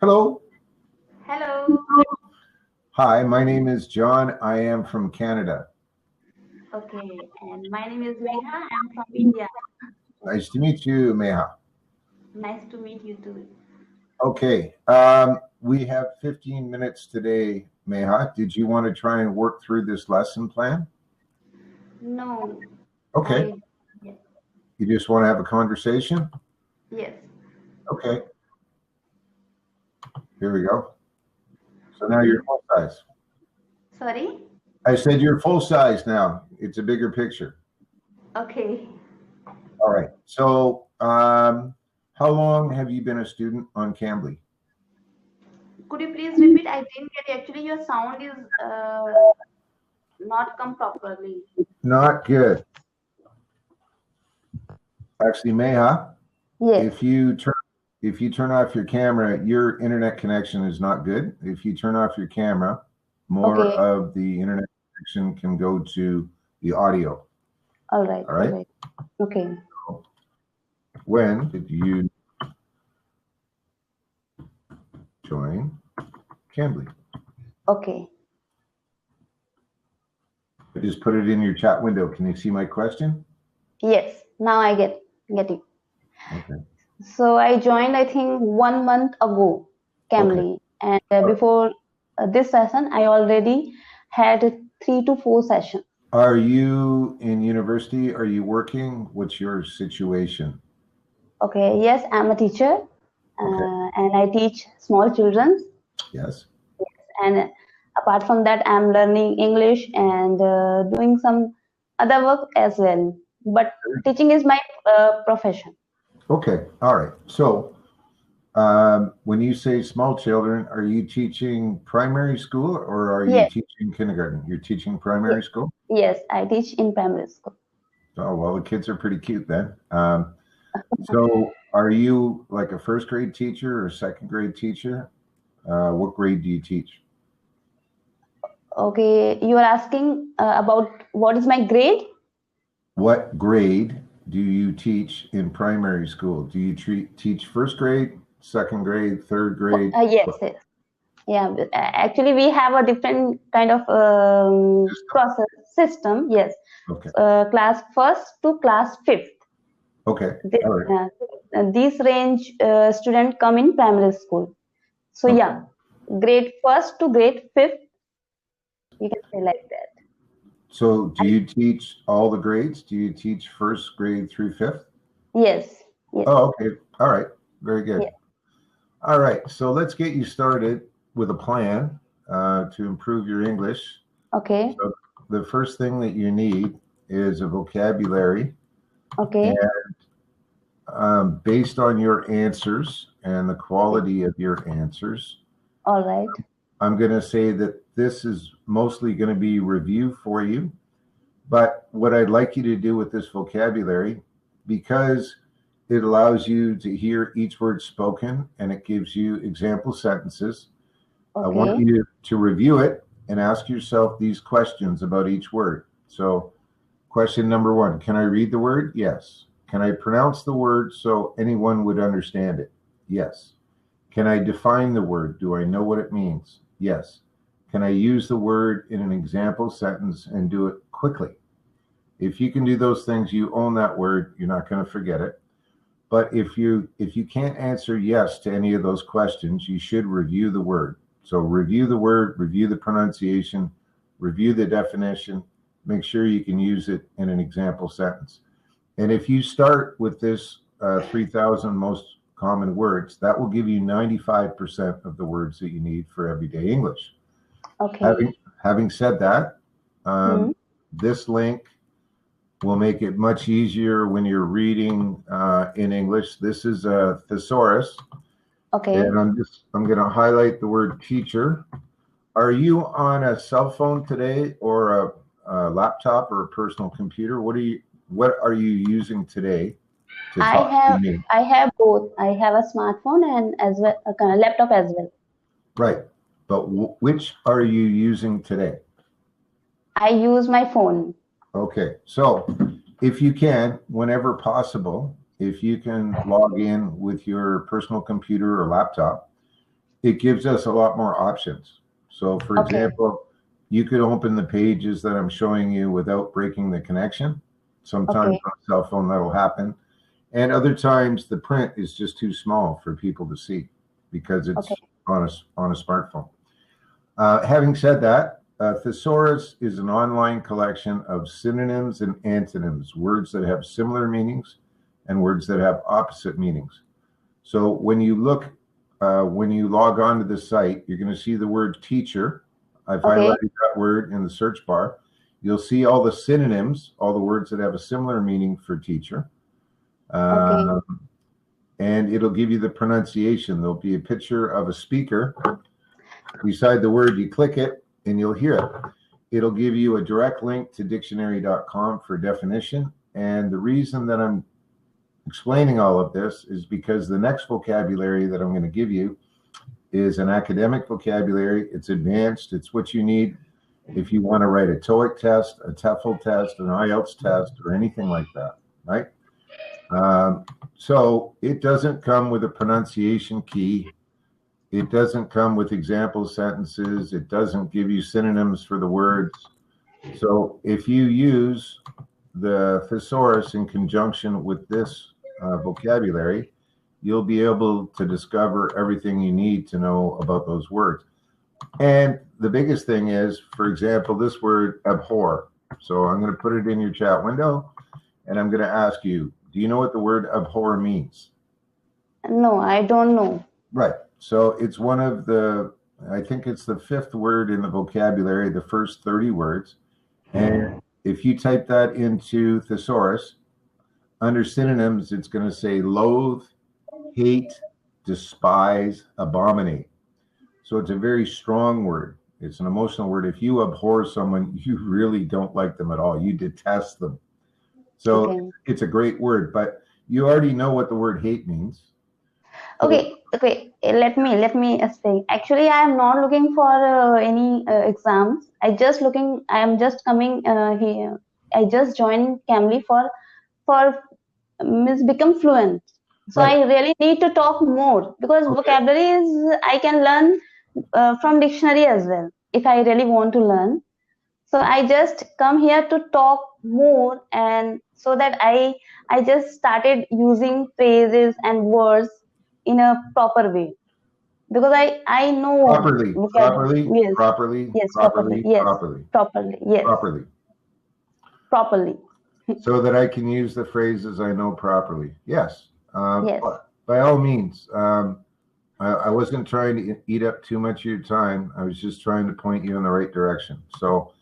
Hello. Hello. Hi, my name is John. I am from Canada. Okay, and my name is Megha. I'm from India. Nice to meet you, Megha. Nice to meet you too. Okay, we have 15 minutes today, Megha. Did you want to try and work through this lesson plan? No, Okay, I yes, you just want to have a conversation? yes. Okay, here we go. So now you're full size. Sorry. I said you're full size now. It's a bigger picture. Okay. All right. So, how long have you been a student on Cambly? Could you please repeat? I didn't get it. Actually, your sound is not come properly. Not good. Actually, Megha, Yes. if you turn off your camera, your internet connection is not good. If you turn off your camera, more Okay. of the internet connection can go to the audio. All right. All All right. right. Okay. When did you join Cambly? Okay. I just put it in your chat window. Can you see my question? Yes. Now I get it. Okay. So I joined, I think, 1 month ago, Okay. Cambly, and before this session, I already had 3 to 4 sessions. Are you in university? Are you working? What's your situation? Okay, yes, I'm a teacher, Okay. and I teach small children. Yes. And apart from that, I'm learning English and doing some other work as well. But teaching is my profession. Okay. All right. So, when you say small children, are you teaching primary school or are you Yes, teaching kindergarten? You're teaching yes, primary school? yes, I teach in primary school. Oh, well, the kids are pretty cute then. So are you like a first grade teacher or second grade teacher? What grade do you teach? Okay, you are asking about what is my grade? What grade do you teach in primary school? Do you teach first grade, second grade, third grade? Yes, yes. Yeah, actually, we have a different kind of process system. Yes, Okay. class first to class fifth. Okay. This, All right. this range student come in primary school. So Okay. yeah, grade first to grade fifth, you can say like that. So do you teach all the grades? Do you teach first grade through fifth? Yes, yes, Oh, okay. All right. Very good. yes. All right. So let's get you started with a plan to improve your English. Okay, So the first thing that you need is a vocabulary. okay, And based on your answers and the quality of your answers, all right. I'm going to say that this is mostly going to be review for you. But what I'd like you to do with this vocabulary, because it allows you to hear each word spoken and it gives you example sentences, I want Okay, you to review it and ask yourself these questions about each word. So, question number one, can I read the word? Yes. Can I pronounce the word so anyone would understand it? Yes. Can I define the word? Do I know what it means? Yes. Can I use the word in an example sentence and do it quickly? If you can do those things, you own that word. You're not going to forget it. But if you can't answer yes to any of those questions, you should review the word. So review the word, review the pronunciation, review the definition, make sure you can use it in an example sentence. And if you start with this 3,000 most common words, that will give you 95% of the words that you need for everyday English. okay. Having said that, Hmm. this link will make it much easier when you're reading in English. This is a thesaurus, Okay. and I'm going to highlight the word teacher. Are you on a cell phone today, or a laptop, or a personal computer? What are you using today to I talk to have me? I have both. I have a smartphone and as well a kind of laptop as well. Right, but which are you using today? I use my phone. Okay, so if you can, whenever possible, if you can log in with your personal computer or laptop, it gives us a lot more options. So, for Okay. example, you could open the pages that I'm showing you without breaking the connection. Sometimes Okay. on a cell phone that'll happen. And other times the print is just too small for people to see because it's Okay. on a smartphone. Having said that, thesaurus is an online collection of synonyms and antonyms, words that have similar meanings and words that have opposite meanings. So when you when you log on to the site, you're going to see the word teacher. I've Okay. highlighted that word in the search bar. You'll see all the synonyms, all the words that have a similar meaning for teacher. Okay. And it'll give you the pronunciation. There'll be a picture of a speaker beside the word. You click it and you'll hear it. It'll give you a direct link to dictionary.com for definition. And the reason that I'm explaining all of this is because the next vocabulary that I'm going to give you is an academic vocabulary. It's advanced. It's what you need if you want to write a TOEIC test, a TOEFL test, an IELTS test, or anything like that, right? So it doesn't come with a pronunciation key. It doesn't come with example sentences. It doesn't give you synonyms for the words. So if you use the thesaurus in conjunction with this vocabulary, you'll be able to discover everything you need to know about those words. And the biggest thing is, for example, this word abhor. So I'm going to put it in your chat window and I'm going to ask you, do you know what the word abhor means? No, I don't know. Right. So it's one of the, I think it's the fifth word in the vocabulary, the first 30 words. And if you type that into thesaurus, under synonyms, it's going to say loathe, hate, despise, abominate. So it's a very strong word. It's an emotional word. If you abhor someone, you really don't like them at all. You detest them. So Okay. it's a great word, but you already know what the word hate means. Okay. Let me say. Actually, I am not looking for any exams. I am just coming here. I just joined Cambly for become fluent. So Right. I really need to talk more because Okay. vocabulary is I can learn from dictionary as well if I really want to learn. So I just come here to talk more, and so that I just started using phrases and words in a proper way because I know Properly, vocabulary. Yes, properly, yes, properly. properly, Yes, properly, properly. Yes, properly. properly. So that I can use the phrases I know properly. Yes. Yes. By all means. I wasn't trying to eat up too much of your time. I was just trying to point you in the right direction. So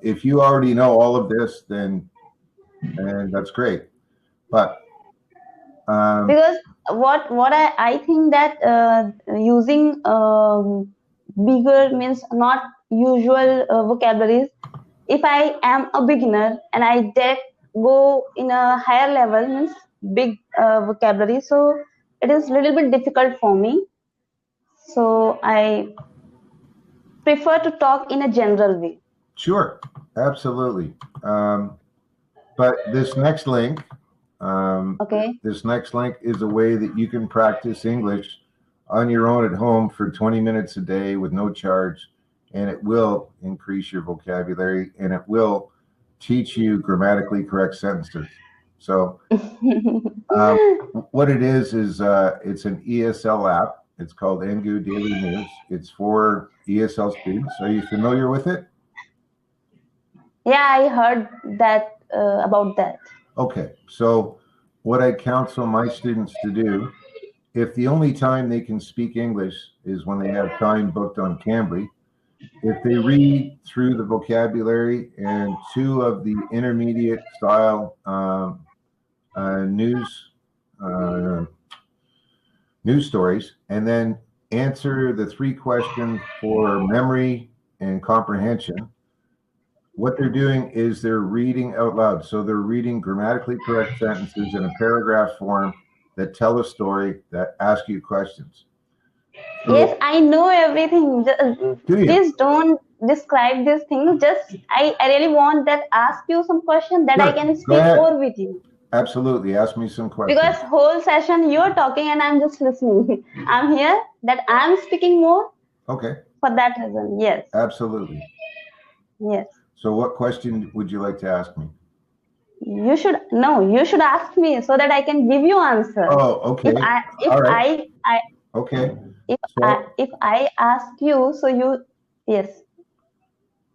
if you already know all of this, then that's great. But Because what I think that using bigger means not usual vocabularies. If I am a beginner and I direct go in a higher level means big vocabulary, so it is little bit difficult for me. So I prefer to talk in a general way. sure, absolutely. But this next link, Okay. this next link is a way that you can practice English on your own at home for 20 minutes a day with no charge, and it will increase your vocabulary and it will teach you grammatically correct sentences. So what it is it's an ESL app. It's called Engu Daily News. It's for ESL students. Are you familiar with it? Yeah, I heard that about that. Okay, so what I counsel my students to do, if the only time they can speak English is when they have time booked on Cambly, if they read through the vocabulary and 2 of the intermediate style news stories, and then answer the 3 questions for memory and comprehension, what they're doing is they're reading out loud. So they're reading grammatically correct sentences in a paragraph form that tell a story, that ask you questions. So, yes, I know everything. Please don't describe this thing. Just I really want that ask you some question that sure. I can speak more with you. Absolutely. Ask me some questions. Because whole session you're talking and I'm just listening. I'm here that I'm speaking more. Okay. For that reason, yes. Absolutely. Yes. So what question would you like to ask me? You should ask me so that I can give you answer. Oh, okay. Okay. If I ask you, so you, yes.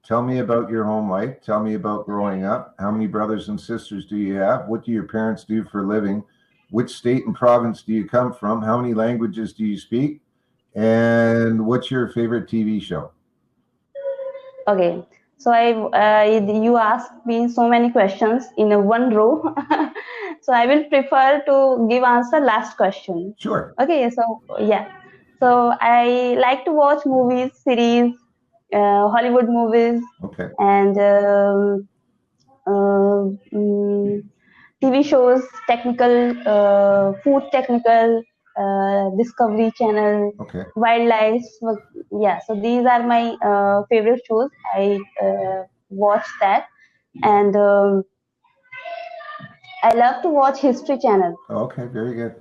Tell me about your home life. Tell me about growing up. How many brothers and sisters do you have? What do your parents do for a living? Which state and province do you come from? How many languages do you speak? And what's your favorite TV show? Okay. So you asked me so many questions in a one row. So I will prefer to give answer last question. Sure. Okay. So yeah. So I like to watch movies, series, Hollywood movies. Okay. And TV shows, technical, food technical, Discovery Channel, okay. Wildlife. Yeah, so these are my favorite shows. I watch that, and I love to watch History Channel. Okay, very good.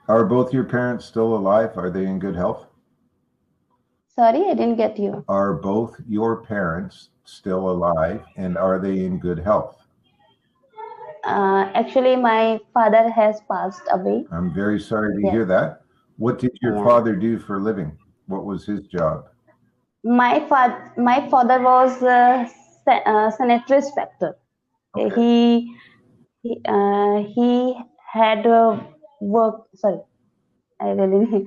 Are both your parents still alive? Are they in good health? Sorry, I didn't get you. Are both your parents still alive, and are they in good health? Actually, my father has passed away. I'm very sorry to hear that. What did your father do for a living? What was his job? My father was a sanitary inspector. Okay. He had work. Sorry, I really.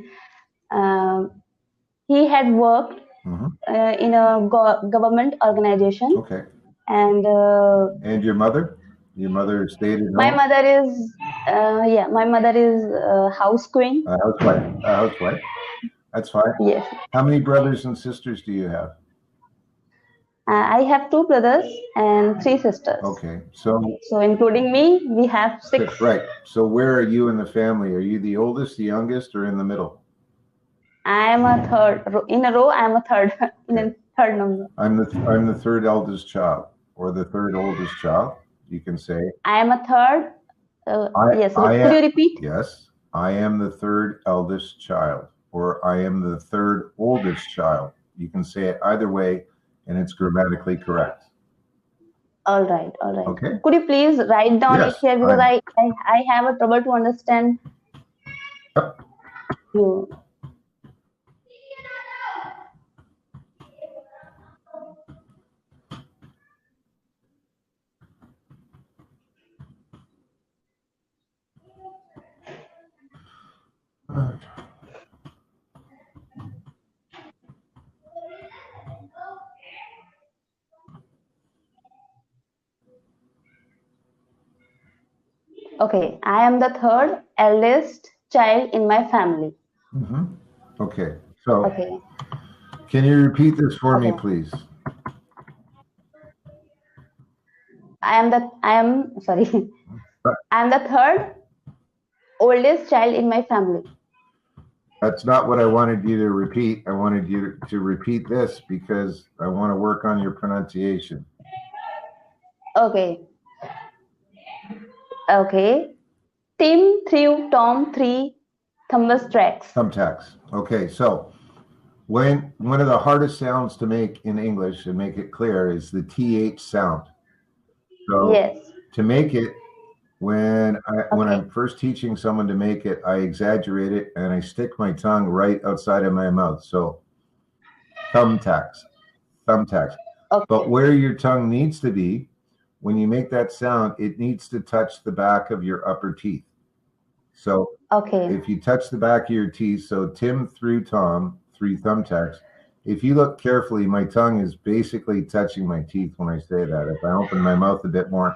He had worked in a government organization. Okay. And your mother? Your mother stayed at home? My mother is my mother is house queen. A housewife. A housewife. That's fine. Yes. How many brothers and sisters do you have? I have 2 brothers and 3 sisters. Okay. So including me, we have 6. Right. So where are you in the family? Are you the oldest, the youngest, or in the middle? I am a third. In a row, I am a third. In a third number. I'm the third eldest child, or the third oldest child. You can say. I am a third. Yes. Could you repeat? Yes. I am the third eldest child, or I am the third oldest child. You can say it either way, and it's grammatically correct. All right. All right. Okay. Could you please write down it here, because I have a trouble to understand you. Okay, I am the third eldest child in my family. Okay, so can you repeat this for me, please? I am the third oldest child in my family. That's not what I wanted you to repeat. I wanted you to repeat this because I want to work on your pronunciation. Okay. Okay. Tim, 3, Tom, 3, thumbtacks. Okay, so one of the hardest sounds to make in English and make it clear is the TH sound. So to make it, when I'm first teaching someone to make it, I exaggerate it and I stick my tongue right outside of my mouth. So thumbtacks. Okay. But where your tongue needs to be, when you make that sound, it needs to touch the back of your upper teeth. So if you touch the back of your teeth, so Tim through Tom, 3 thumbtacks, if you look carefully, my tongue is basically touching my teeth when I say that. If I open my mouth a bit more,